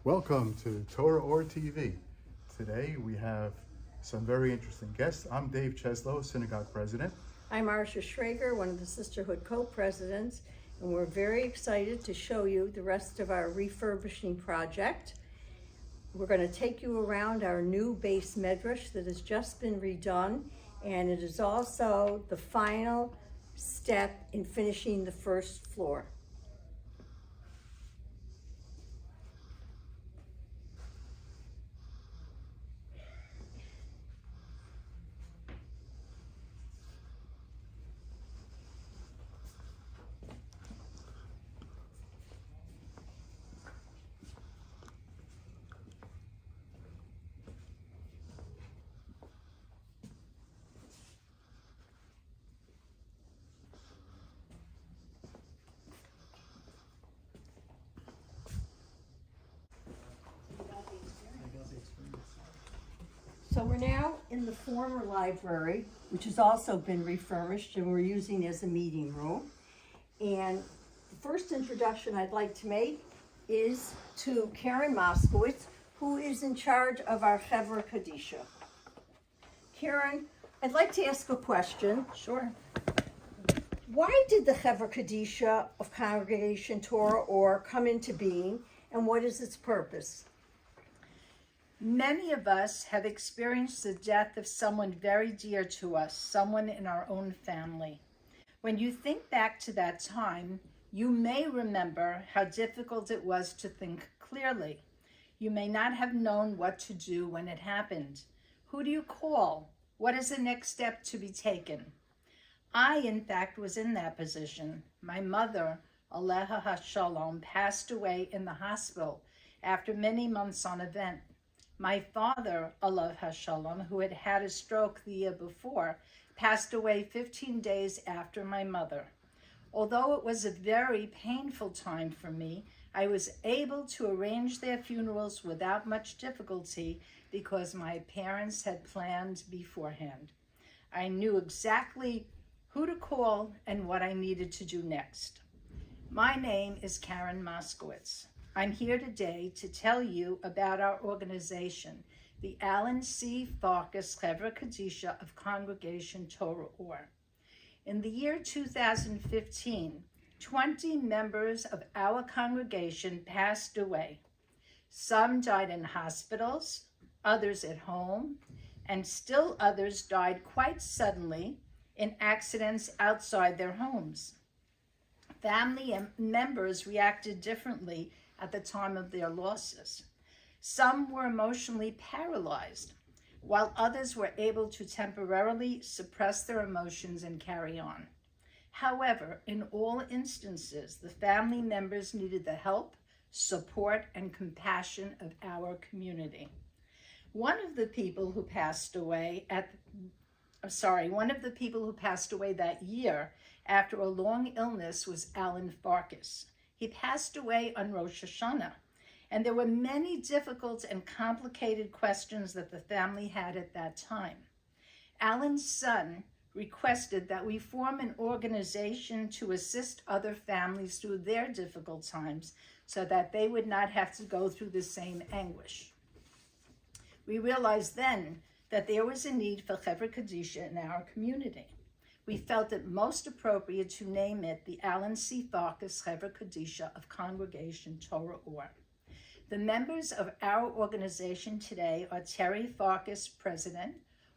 Welcome to TorahOhr TV. Today we have some very interesting guests. I'm Dave Cheslow, Synagogue President. I'm Marcia Schrager, one of the Sisterhood co-presidents, and we're very excited to show you the rest of our refurbishing project. We're going to take you around our new base medrash that has just been redone, and it is also the final step in finishing the first floor. So we're now in the former library, which has also been refurbished and we're using as a meeting room. And the first introduction I'd like to make is to Karen Moskowitz, who is in charge of our Chevra Kadisha. Karen, I'd like to ask a question. Sure. Why did the Chevra Kadisha of Congregation TorahOhr come into being, and what is its purpose? Many of us have experienced the death of someone very dear to us, someone in our own family. When you think back to that time, you may remember how difficult it was to think clearly. You may not have known what to do when it happened. Who do you call? What is the next step to be taken? I, in fact, was in that position. My mother, Aleha HaShalom, passed away in the hospital after many months on a vent. My father, Aleha HaShalom, who had had a stroke the year before, passed away 15 days after my mother. Although it was a very painful time for me, I was able to arrange their funerals without much difficulty because my parents had planned beforehand. I knew exactly who to call and what I needed to do next. My name is Karen Moskowitz. I'm here today to tell you about our organization, the Alan C. Farkas Chevra Kadisha of Congregation TorahOhr. In the year 2015, 20 members of our congregation passed away. Some died in hospitals, others at home, and still others died quite suddenly in accidents outside their homes. Family members reacted differently at the time of their losses. Some were emotionally paralyzed, while others were able to temporarily suppress their emotions and carry on. However, in all instances, the family members needed the help, support, and compassion of our community. One of the people who passed away that year after a long illness was Alan Farkas. He passed away on Rosh Hashanah, and there were many difficult and complicated questions that the family had at that time. Alan's son requested that we form an organization to assist other families through their difficult times so that they would not have to go through the same anguish. We realized then that there was a need for Chevra Kadisha in our community. We felt it most appropriate to name it the Alan C. Farkas Chevra Kadisha of Congregation TorahOhr. The members of our organization today are Terry Farkas, President,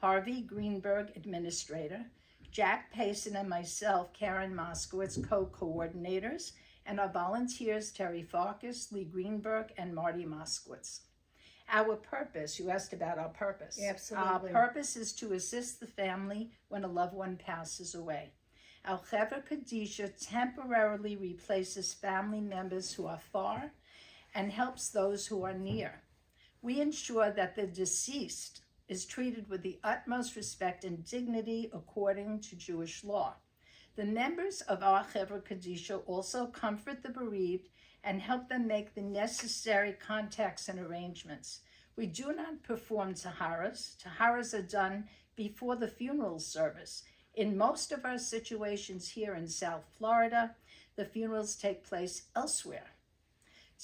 Harvey Greenberg, Administrator, Jack Payson and myself, Karen Moskowitz, co-coordinators, and our volunteers, Terry Farkas, Lee Greenberg, and Marty Moskowitz. Our purpose, you asked about our purpose. Absolutely. Our purpose is to assist the family when a loved one passes away. Our Chevra Kadisha temporarily replaces family members who are far and helps those who are near. We ensure that the deceased is treated with the utmost respect and dignity according to Jewish law. The members of our Chevra Kadisha also comfort the bereaved and help them make the necessary contacts and arrangements. We do not perform taharas. Taharas are done before the funeral service. In most of our situations here in South Florida, the funerals take place elsewhere.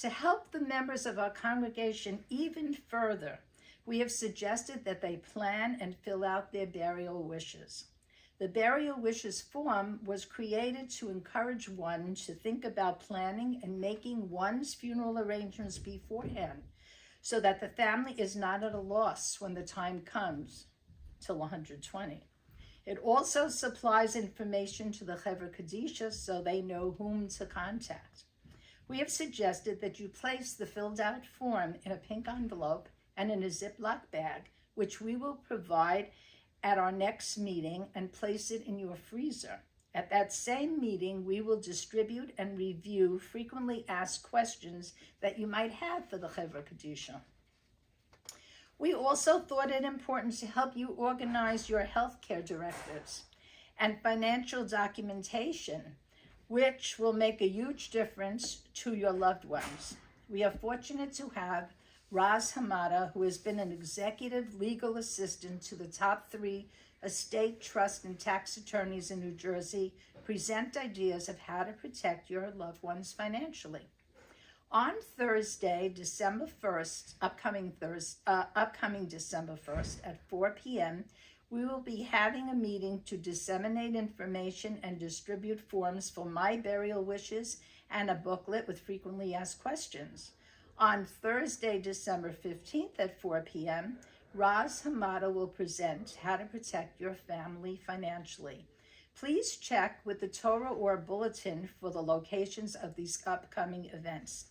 To help the members of our congregation even further, we have suggested that they plan and fill out their burial wishes. The burial wishes form was created to encourage one to think about planning and making one's funeral arrangements beforehand, so that the family is not at a loss when the time comes, till 120. It also supplies information to the Chevra Kadisha so they know whom to contact. We have suggested that you place the filled out form in a pink envelope and in a Ziploc bag, which we will provide at our next meeting, and place it in your freezer. At that same meeting, we will distribute and review frequently asked questions that you might have for the Chevra Kadisha. We also thought it important to help you organize your healthcare directives and financial documentation, which will make a huge difference to your loved ones. We are fortunate to have Raz Hamada, who has been an executive legal assistant to the top 3 estate, trust, and tax attorneys in New Jersey, present ideas of how to protect your loved ones financially. On Thursday, December 1st, upcoming December 1st at 4 p.m., we will be having a meeting to disseminate information and distribute forms for My Burial Wishes and a booklet with frequently asked questions. On Thursday, December 15th at 4 p.m., Raz Hamada will present how to protect your family financially. Please check with the TorahOhr bulletin for the locations of these upcoming events.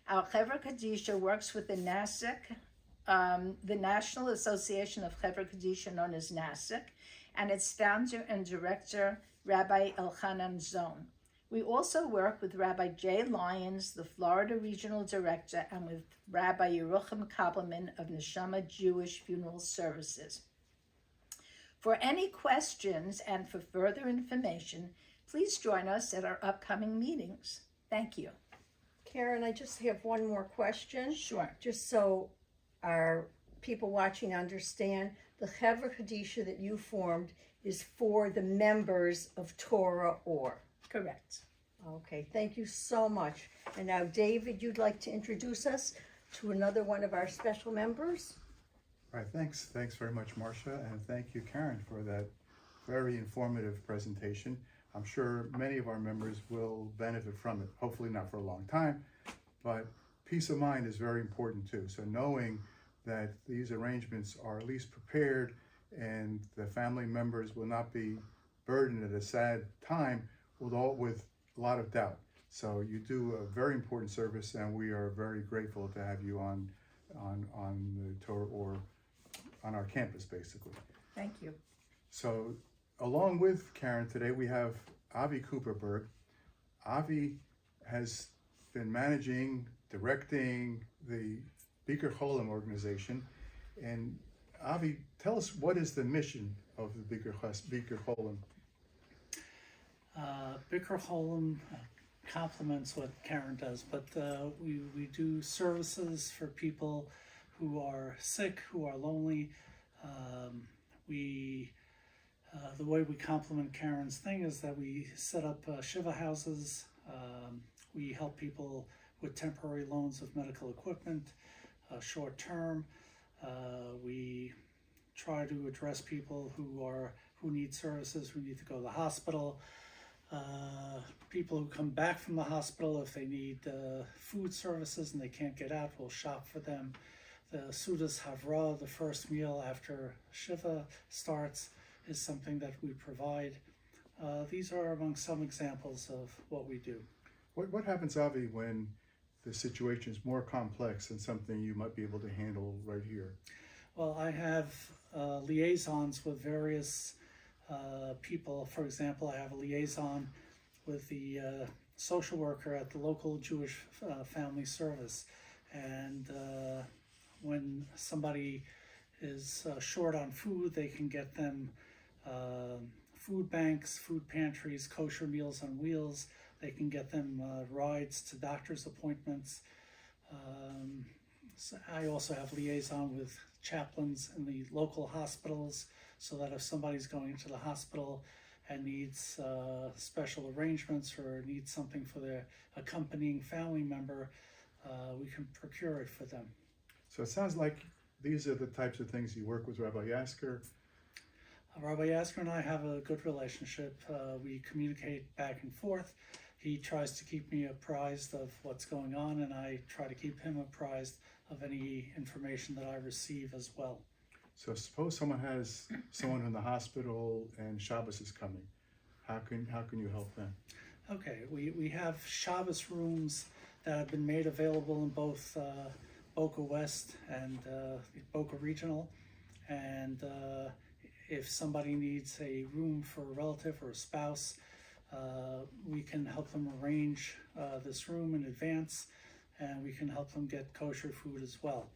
Our Chevra Kadisha works with the NASIC, the National Association of Chevra Kadisha, known as NASIC, and its founder and director, Rabbi Elchanan Zon. We also work with Rabbi Jay Lyons, the Florida Regional Director, and with Rabbi Yerucham Koppelman of Neshama Jewish Funeral Services. For any questions and for further information, please join us at our upcoming meetings. Thank you. Karen, I just have one more question. Sure. Just so our people watching understand, the Chevra Kadisha that you formed is for the members of TorahOhr. Correct. Okay, thank you so much. And now, David, you'd like to introduce us to another one of our special members? All right, thanks very much, Marcia, and thank you, Karen, for that very informative presentation. I'm sure many of our members will benefit from it, hopefully not for a long time, but peace of mind is very important too. So knowing that these arrangements are at least prepared and the family members will not be burdened at a sad time with a lot of doubt. So you do a very important service, and we are very grateful to have you on the TorahOhr, on our campus, basically. Thank you. So along with Karen today, we have Avi Cooperberg. Avi has been managing, directing the Bikur Cholim organization. And Avi, tell us, what is the mission of the Bikur Cholim? Bikur Cholim complements what Karen does, but we do services for people who are sick, who are lonely. The way we complement Karen's thing is that we set up Shiva houses. We help people with temporary loans of medical equipment, short term. We try to address people who need services, who need to go to the hospital. People who come back from the hospital, if they need food services and they can't get out, we'll shop for them. The Sudas Havra, the first meal after Shiva starts, is something that we provide. These are among some examples of what we do. What happens, Avi, when the situation is more complex than something you might be able to handle right here? Well, I have liaisons with various people. For example, I have a liaison with the social worker at the local Jewish family service. And when somebody is short on food, they can get them food banks, food pantries, kosher meals on wheels. They can get them rides to doctor's appointments. So I also have liaison with chaplains in the local hospitals, so that if somebody's going to the hospital and needs special arrangements or needs something for their accompanying family member, we can procure it for them. So it sounds like these are the types of things you work with Rabbi Yasker. Rabbi Yasker and I have a good relationship. We communicate back and forth. He tries to keep me apprised of what's going on, and I try to keep him apprised of any information that I receive as well. So suppose someone has someone in the hospital and Shabbos is coming. How can you help them? Okay, we have Shabbos rooms that have been made available in both Boca West and Boca Regional, and if somebody needs a room for a relative or a spouse, we can help them arrange this room in advance, and we can help them get kosher food as well.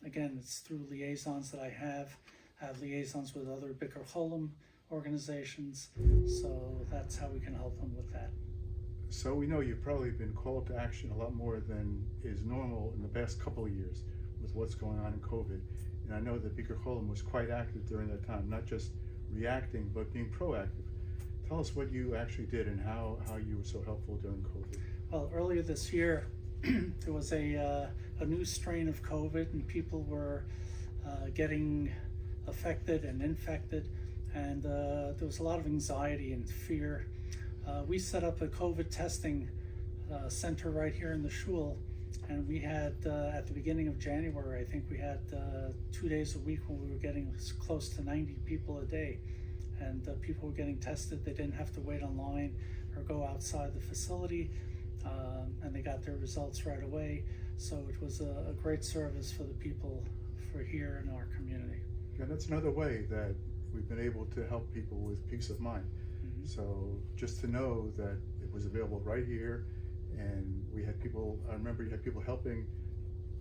Again, it's through liaisons that I have liaisons with other Bikur Cholim organizations, so that's how we can help them with that. So we know you've probably been called to action a lot more than is normal in the past couple of years with what's going on in COVID. And I know that Bikur Cholim was quite active during that time, not just reacting, but being proactive. Tell us what you actually did and how you were so helpful during COVID. Well, earlier this year, there was a new strain of COVID, and people were getting affected and infected, and there was a lot of anxiety and fear. We set up a COVID testing center right here in the shul, and we had at the beginning of January, I think we had 2 days a week when we were getting close to 90 people a day, and people were getting tested. They didn't have to wait online or go outside the facility, and they got their results right away. So it was a great service for the people for here in our community. And that's another way that we've been able to help people with peace of mind. Mm-hmm. So just to know that it was available right here, and we had people, I remember you had people helping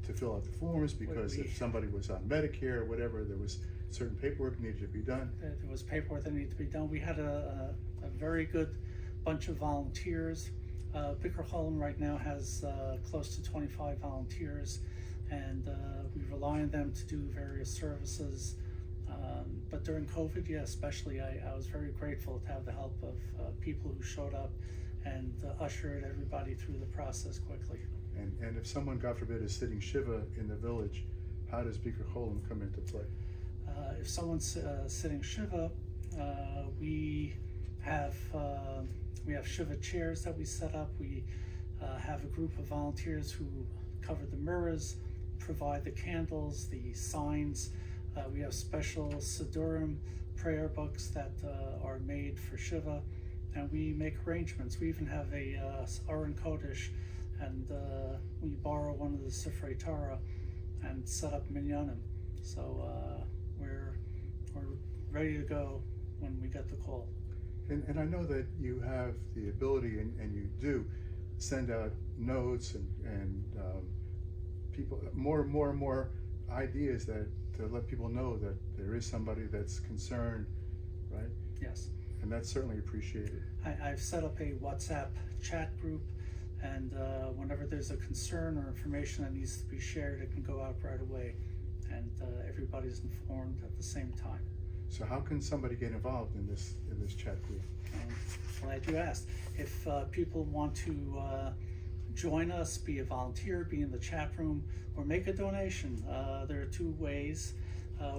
to fill out the forms because if somebody was on Medicare or whatever, there was certain paperwork needed to be done. There was paperwork that needed to be done. We had a very good bunch of volunteers. Bikur Cholim right now has close to 25 volunteers, and we rely on them to do various services. But during COVID, yeah, especially, I was very grateful to have the help of people who showed up and ushered everybody through the process quickly. And if someone, God forbid, is sitting Shiva in the village, how does Bikur Cholim come into play? If someone's sitting Shiva, we have Shiva chairs that we set up. We have a group of volunteers who cover the mirrors, provide the candles, the signs. We have special Sidurim prayer books that are made for Shiva, and we make arrangements. We even have a Aron Kodesh, and we borrow one of the Sifrei Torah and set up minyanim. So we're ready to go when we get the call. And I know that you have the ability, and you do send out notes and people more and more ideas that to let people know that there is somebody that's concerned, right? Yes. And that's certainly appreciated. I've set up a WhatsApp chat group, and whenever there's a concern or information that needs to be shared, it can go out right away, and everybody's informed at the same time. So how can somebody get involved in this chat group? Glad you asked. If people want to join us, be a volunteer, be in the chat room, or make a donation, there are two ways.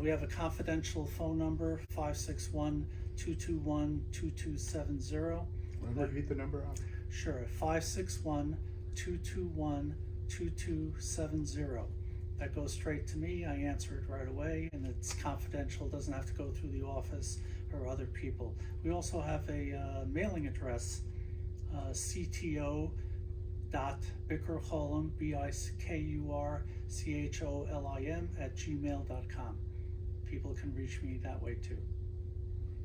We have a confidential phone number, 561-221-2270. Want to repeat the number out? Sure, 561-221-2270. That goes straight to me. I answer it right away, and it's confidential. It doesn't have to go through the office or other people. We also have a mailing address, cto.bikurcholim, BIKURCHOLIM @gmail.com. People can reach me that way too.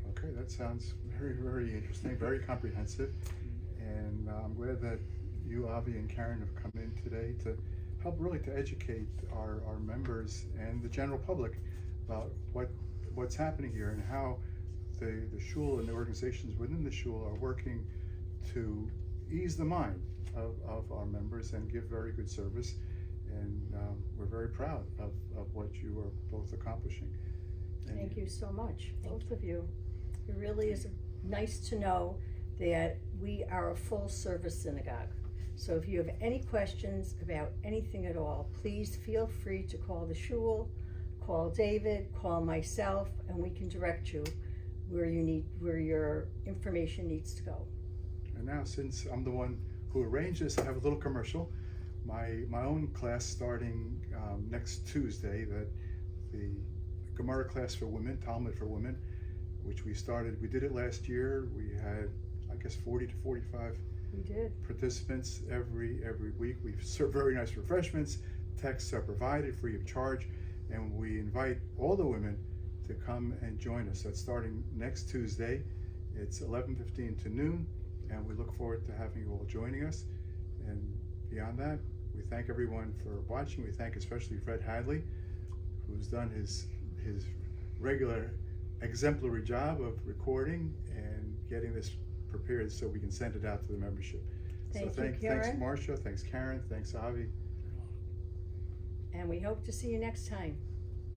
Okay, that sounds very, very interesting, very comprehensive. And I'm glad that you, Avi, and Karen have come in today to help really to educate our members and the general public about what's happening here and how the shul and the organizations within the shul are working to ease the mind of our members and give very good service. And we're very proud of what you are both accomplishing. And Thank you so much, both of you. It really is nice to know that we are a full service synagogue. So if you have any questions about anything at all, please feel free to call the shul, call David, call myself, and we can direct you where your information needs to go. And now, since I'm the one who arranged this, I have a little commercial. My own class starting next Tuesday, the Gemara class for women, Talmud for women, which we did it last year. We had, I guess, 40 to 45 We did. participants every week. We serve very nice refreshments. Texts are provided free of charge, and we invite all the women to come and join us. That's starting next Tuesday. It's 11:15 to noon, and we look forward to having you all joining us. And beyond that, we thank everyone for watching. We thank especially Fred Hadley, who's done his regular exemplary job of recording and getting this prepared so we can send it out to the membership. Thank you, Thanks Karen. Marcia, thanks Karen, thanks Avi. And we hope to see you next time.